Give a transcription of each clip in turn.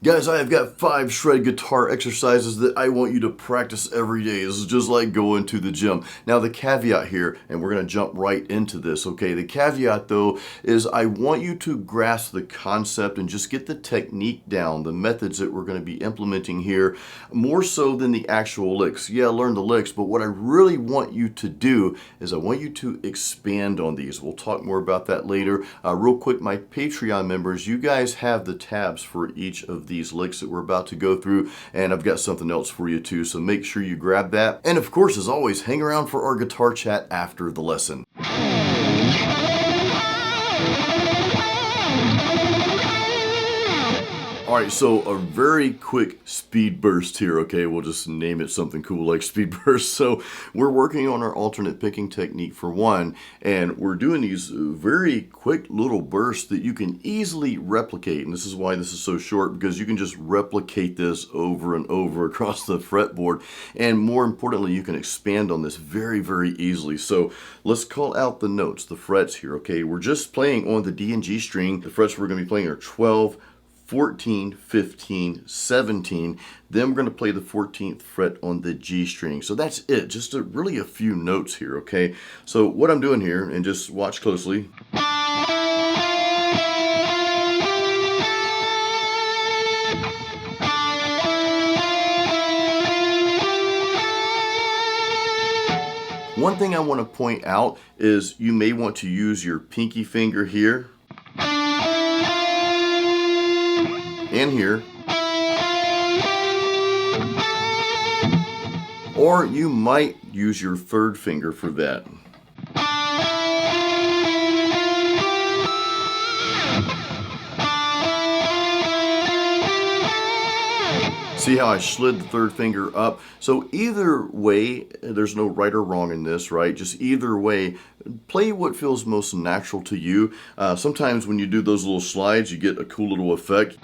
Guys, I have got 5 shred guitar exercises that I want you to practice every day. This is just like going to the gym. Now the caveat here, and we're going to jump right into this, okay? The caveat though is I want you to grasp the concept and just get the technique down, the methods that we're going to be implementing here, more so than the actual licks. Yeah, learn the licks, but what I really want you to do is I want you to expand on these. We'll talk more about that later. Real quick, my Patreon members, you guys have the tabs for each of these licks that we're about to go through, and I've got something else for you too, so make sure you grab that. And of course, as always, hang around for our guitar chat after the lesson. All right, so a very quick speed burst here, okay? We'll just name it something cool like speed burst. So we're working on our alternate picking technique for one, and we're doing these very quick little bursts that you can easily replicate. And this is why this is so short, because you can just replicate this over and over across the fretboard. And more importantly, you can expand on this very, very easily. So let's call out the notes, the frets here, okay? We're just playing on the D and G string. The frets we're gonna be playing are 12, 14, 15, 17. Then we're going to play the 14th fret on the G string. So that's it, just really a few notes here, okay? So what I'm doing here, and just watch closely. One thing I want to point out is you may want to use your pinky finger here and here, or you might use your third finger for that. See how I slid the third finger up? So either way, there's no right or wrong in this, right? Just either way, play what feels most natural to you. Sometimes when you do those little slides, you get a cool little effect.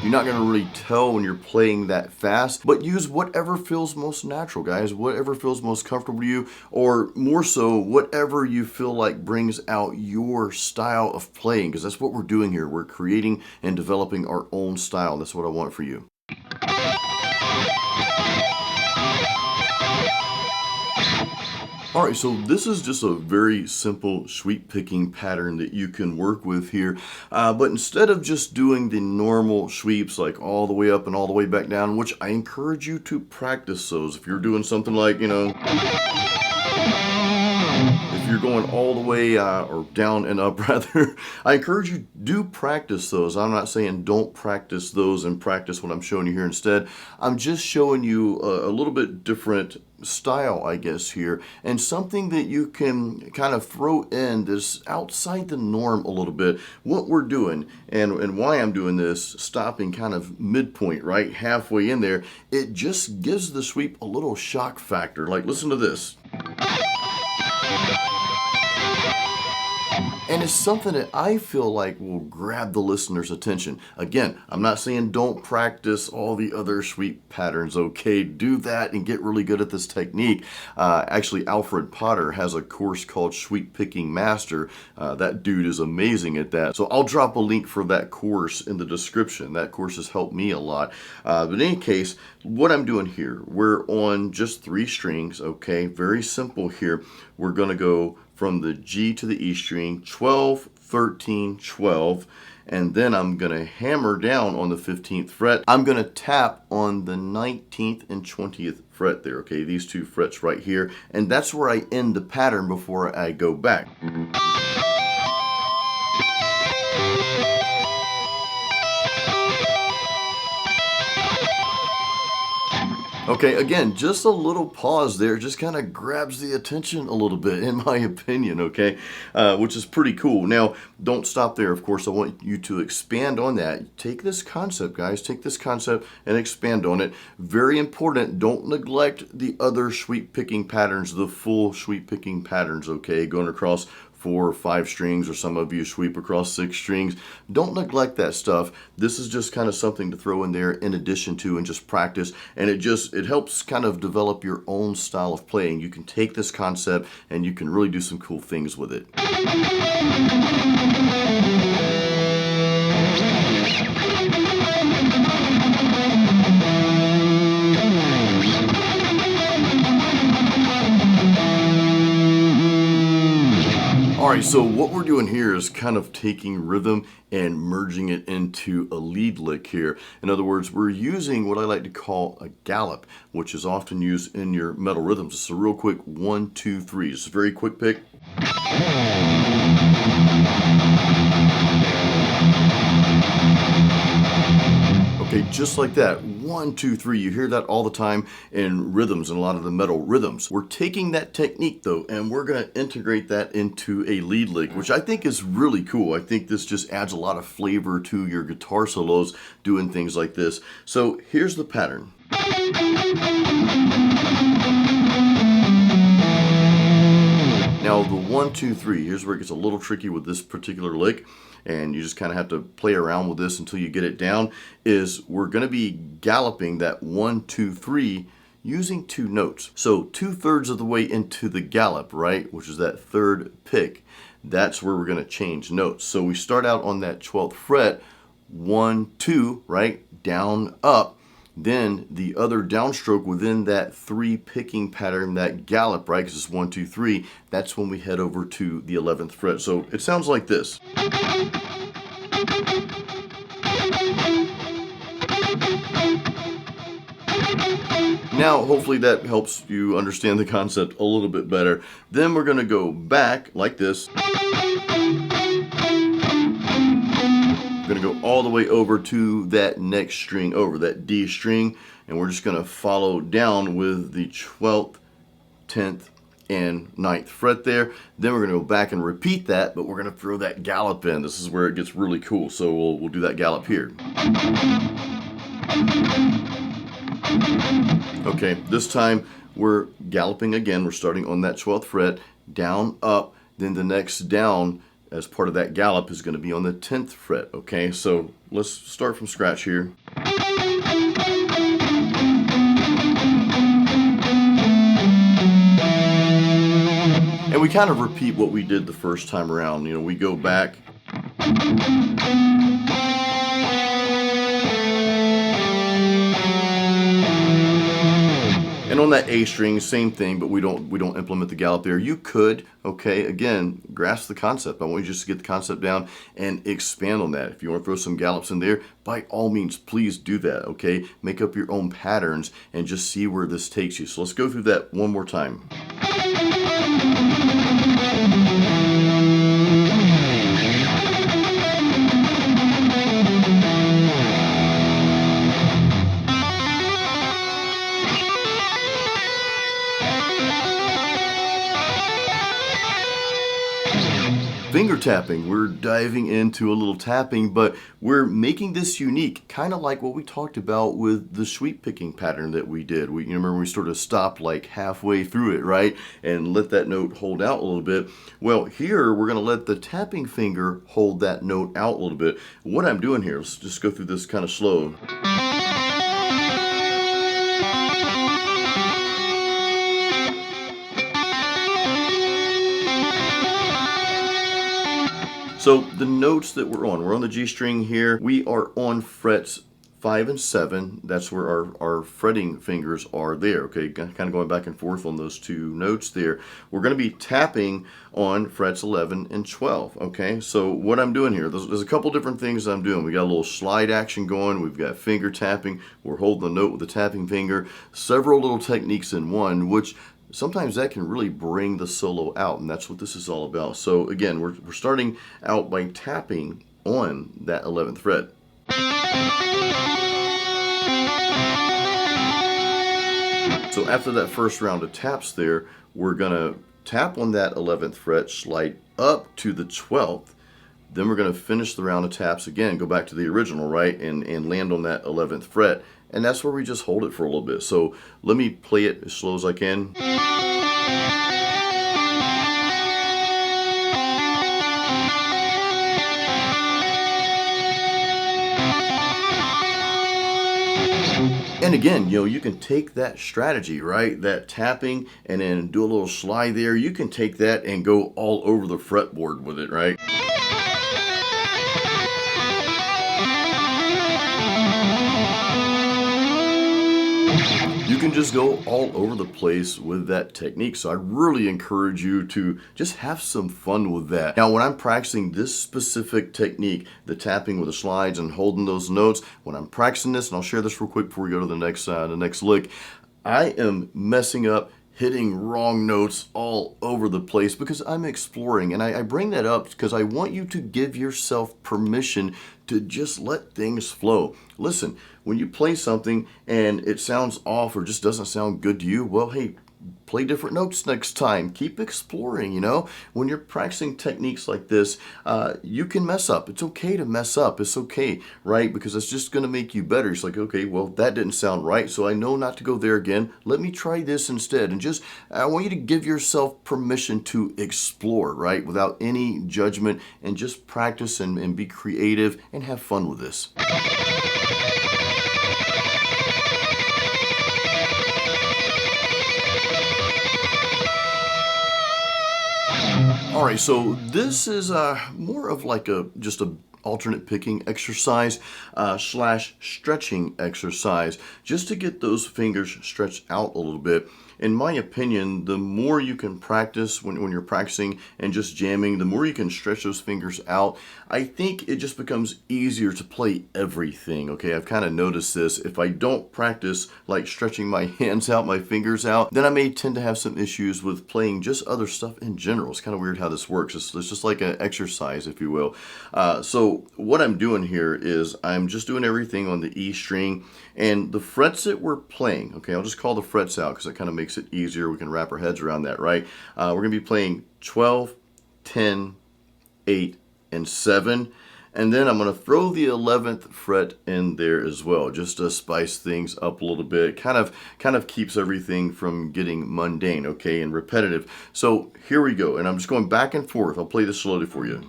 You're not going to really tell when you're playing that fast, but use whatever feels most natural, guys. Whatever feels most comfortable to you, or more so, whatever you feel like brings out your style of playing, because that's what we're doing here. We're creating and developing our own style. That's what I want for you. All right, so this is just a very simple sweep picking pattern that you can work with here. But instead of just doing the normal sweeps like all the way up and all the way back down, which I encourage you to practice those. If you're doing something like, you know, if you're going all the way or down and up rather, I encourage you do practice those. I'm not saying don't practice those and practice what I'm showing you here instead. I'm just showing you a little bit different style, I guess, here, and something that you can kind of throw in that's outside the norm a little bit. What we're doing and why I'm doing this, stopping kind of midpoint, right, halfway in there, it just gives the sweep a little shock factor. Like, listen to this. And it's something that I feel like will grab the listener's attention. Again, I'm not saying don't practice all the other sweep patterns, okay? Do that and get really good at this technique. Actually, Alfred Potter has a course called Sweep Picking Master. That dude is amazing at that. So I'll drop a link for that course in the description. That course has helped me a lot. But in any case, what I'm doing here, we're on just 3 strings, okay? Very simple here. We're gonna go from the G to the E string, 12, 13, 12, and then I'm gonna hammer down on the 15th fret. I'm gonna tap on the 19th and 20th fret there, okay? These 2 frets right here, and that's where I end the pattern before I go back. Okay, again, just a little pause there just kind of grabs the attention a little bit, in my opinion, okay? Which is pretty cool. Now, don't stop there, of course. I want you to expand on that. Take this concept, guys. Take this concept and expand on it. Very important. Don't neglect the other sweep picking patterns, the full sweep picking patterns, okay? Going across 4 or 5 strings, or some of you sweep across 6 strings. Don't neglect that stuff. This is just kind of something to throw in there in addition to, and just practice, and it helps kind of develop your own style of playing. You can take this concept and you can really do some cool things with it. right, so what we're doing here is kind of taking rhythm and merging it into a lead lick here. In other words, we're using what I like to call a gallop, which is often used in your metal rhythms. It's a real quick 1, 2, 3. It's a very quick pick. Okay, just like that. 1, 2, 3. You hear that all the time in rhythms and a lot of the metal rhythms. We're taking that technique though, and we're going to integrate that into a lead lick, which I think is really cool. I think this just adds a lot of flavor to your guitar solos doing things like this. So here's the pattern. Now the 1, 2, 3, here's where it gets a little tricky with this particular lick, and you just kind of have to play around with this until you get it down, is we're going to be galloping that 1, 2, 3 using 2 notes. So 2/3 of the way into the gallop, right, which is that 3rd pick, that's where we're going to change notes. So we start out on that 12th fret, 1, 2, right, down, up. Then the other downstroke within that 3 picking pattern, that gallop, right, because it's 1, 2, 3, that's when we head over to the 11th fret. So it sounds like this. Now, hopefully that helps you understand the concept a little bit better. Then we're going to go back like this. We're going to go all the way over to that next string over, that D string, and we're just going to follow down with the 12th, 10th, and 9th fret there. Then we're going to go back and repeat that, but we're going to throw that gallop in. This is where it gets really cool, so we'll do that gallop here. Okay, this time we're galloping again. We're starting on that 12th fret, down, up, then the next down as part of that gallop is going to be on the 10th fret, okay? So let's start from scratch here. And we kind of repeat what we did the first time around. You know, we go back. And on that A string, same thing, but we don't implement the gallop there. You could, okay, again, grasp the concept. I want you just to get the concept down and expand on that. If you want to throw some gallops in there, by all means, please do that, okay? Make up your own patterns and just see where this takes you. So let's go through that one more time. Finger tapping, we're diving into a little tapping, but we're making this unique, kind of like what we talked about with the sweep picking pattern that we did. You remember we sort of stopped like halfway through it, right? And let that note hold out a little bit. Well, here we're going to let the tapping finger hold that note out a little bit. What I'm doing here, let's just go through this kind of slow. So the notes that we're on the G string here. We are on frets 5 and 7. That's where our fretting fingers are there, okay? Kind of going back and forth on those 2 notes there. We're going to be tapping on frets 11 and 12, okay? So what I'm doing here, there's a couple different things I'm doing. We got a little slide action going. We've got finger tapping. We're holding the note with the tapping finger. Several little techniques in one, which sometimes that can really bring the solo out, and that's what this is all about. So again, we're starting out by tapping on that 11th fret. So after that first round of taps there, we're gonna tap on that 11th fret, slide up to the 12th, then we're gonna finish the round of taps again, go back to the original, right, and land on that 11th fret. And that's where we just hold it for a little bit. So let me play it as slow as I can. And again, you know, you can take that strategy, right? That tapping and then do a little slide there. You can take that and go all over the fretboard with it, right? You can just go all over the place with that technique. So I really encourage you to just have some fun with that. Now, when I'm practicing this specific technique, the tapping with the slides and holding those notes, when I'm practicing this, and I'll share this real quick before we go to the next lick, I am messing up, hitting wrong notes all over the place because I'm exploring. And I bring that up because I want you to give yourself permission to just let things flow. Listen, when you play something and it sounds off or just doesn't sound good to you, well, hey, play different notes next time. Keep exploring, you know. When you're practicing techniques like this, you can mess up. It's okay to mess up. It's okay, right? Because it's just going to make you better. It's like, okay, well, that didn't sound right, so I know not to go there again. Let me try this instead. And just, I want you to give yourself permission to explore, right? Without any judgment, and just practice and be creative and have fun with this. All right, so this is more of like just a alternate picking exercise slash stretching exercise, just to get those fingers stretched out a little bit. In my opinion, the more you can practice when you're practicing and just jamming, the more you can stretch those fingers out, I think it just becomes easier to play everything, okay? I've kind of noticed this. If I don't practice like stretching my hands out, my fingers out, then I may tend to have some issues with playing just other stuff in general. It's kind of weird how this works. It's just like an exercise, if you will. So what I'm doing here is I'm just doing everything on the E string, and the frets that we're playing, okay, I'll just call the frets out because it kind of makes it easier. We can wrap our heads around that, right? We're going to be playing 12, 10, 8, and 7. And then I'm going to throw the 11th fret in there as well, just to spice things up a little bit. Kind of keeps everything from getting mundane, okay, and repetitive. So here we go, and I'm just going back and forth. I'll play this slowly for you.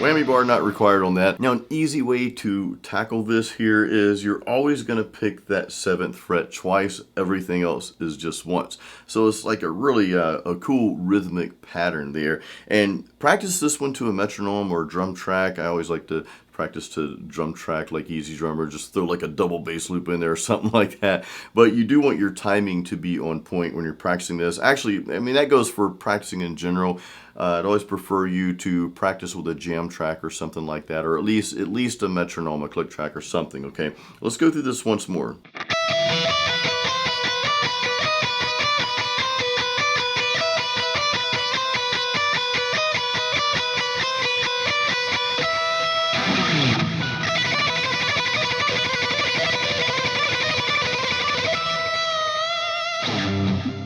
Whammy bar not required on that. Now, an easy way to tackle this here is you're always going to pick that 7th fret twice. Everything else is just once. So it's like a really a cool rhythmic pattern there. And practice this one to a metronome or drum track. I always like to practice to drum track like Easy Drummer, just throw like a double bass loop in there or something like that. But you do want your timing to be on point when you're practicing this. Actually, I mean, that goes for practicing in general. I'd always prefer you to practice with a jam track or something like that, or at least a metronome, a click track or something, okay? Let's go through this once more.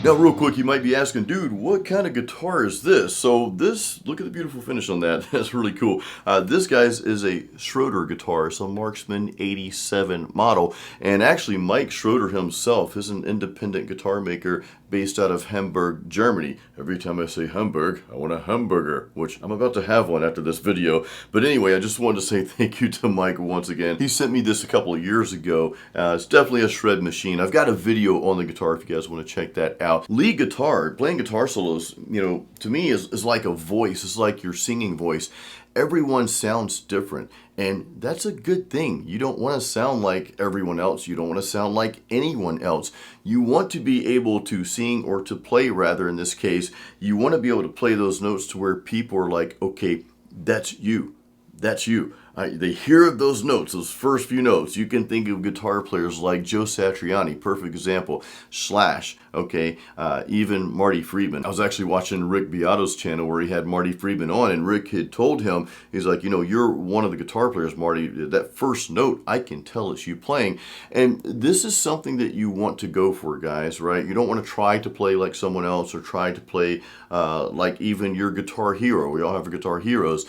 Now, real quick, you might be asking, dude, what kind of guitar is this? So this, look at the beautiful finish on that. That's really cool. This, guys, is a Shroedder guitar. It's a Marksman 87 model. And actually, Mike Shroedder himself is an independent guitar maker based out of Hamburg, Germany. Every time I say Hamburg, I want a hamburger, which I'm about to have one after this video. But anyway, I just wanted to say thank you to Mike once again. He sent me this a couple of years ago. It's definitely a shred machine. I've got a video on the guitar if you guys want to check that out. Lead guitar, playing guitar solos, you know, to me is like a voice. It's like your singing voice. Everyone sounds different, and that's a good thing. You don't want to sound like everyone else. You don't want to sound like anyone else. You want to be able to sing, or to play rather in this case, you want to be able to play those notes to where people are like, okay, that's you. That's you. They hear those notes, those first few notes. You can think of guitar players like Joe Satriani, perfect example, Slash, okay, even Marty Friedman. I was actually watching Rick Beato's channel where he had Marty Friedman on, and Rick had told him, he's like, you know, you're one of the guitar players, Marty. That first note, I can tell it's you playing. And this is something that you want to go for, guys, right? You don't want to try to play like someone else, or try to play like even your guitar hero. We all have our guitar heroes.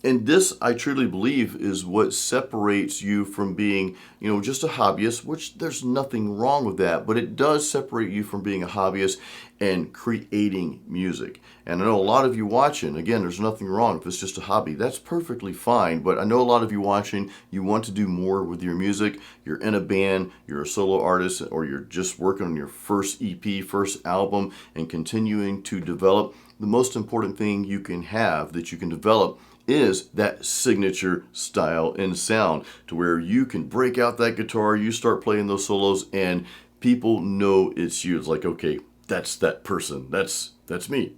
And this, I truly believe, is what separates you from being, just a hobbyist, which there's nothing wrong with that, but it does separate you from being a hobbyist and creating music. And I know a lot of you watching, again, there's nothing wrong if it's just a hobby. That's perfectly fine, but I know a lot of you watching, you want to do more with your music. You're in a band, you're a solo artist, or you're just working on your first EP, first album, and continuing to develop. The most important thing you can have that you can develop is that signature style and sound, to where you can break out that guitar, you start playing those solos, and people know it's you. It's like, okay, that's that person. That's me.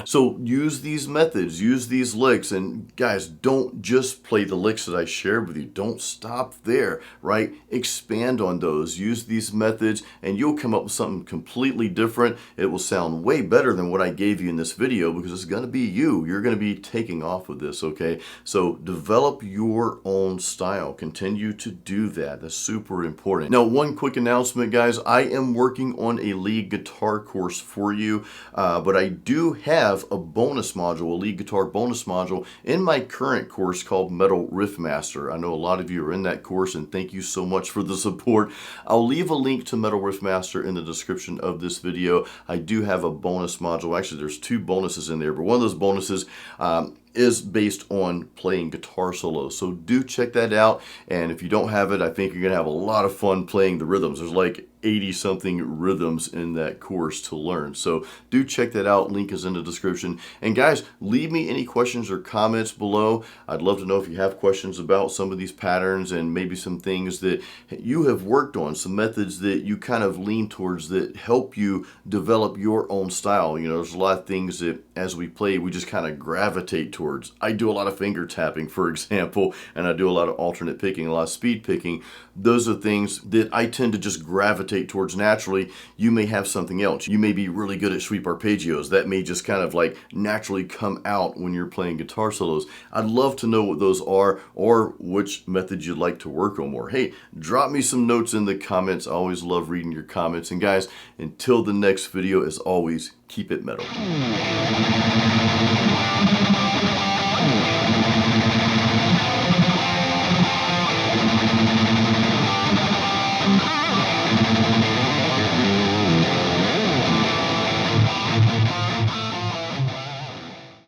So use these methods, use these licks, and guys, don't just play the licks that I shared with you. Don't stop there, right? Expand on those. Use these methods, and you'll come up with something completely different. It will sound way better than what I gave you in this video, because it's going to be you. You're going to be taking off with this, okay? So develop your own style. Continue to do that. That's super important. Now, one quick announcement, guys. I am working on a lead guitar course for you, but I do have a bonus module, a lead guitar bonus module in my current course called Metal Riff Master. I know a lot of you are in that course, and thank you so much for the support. I'll leave a link to Metal Riff Master in the description of this video. I do have a bonus module. Actually, there's 2 bonuses in there, but one of those bonuses is based on playing guitar solos. So do check that out. And if you don't have it, I think you're going to have a lot of fun playing the rhythms. There's like 80 something rhythms in that course to learn. So do check that out. Link is in the description. And guys, leave me any questions or comments below. I'd love to know if you have questions about some of these patterns, and maybe some things that you have worked on, some methods that you kind of lean towards that help you develop your own style. There's a lot of things that as we play, we just kind of gravitate towards. I do a lot of finger tapping, for example, and I do a lot of alternate picking, a lot of speed picking. Those are things that I tend to just gravitate towards naturally. You may have something else. You may be really good at sweep arpeggios. That may just kind of like naturally come out when you're playing guitar solos. I'd love to know what those are, or which method you'd like to work on more. Hey, drop me some notes in the comments. I always love reading your comments. And guys, until the next video, as always, keep it metal.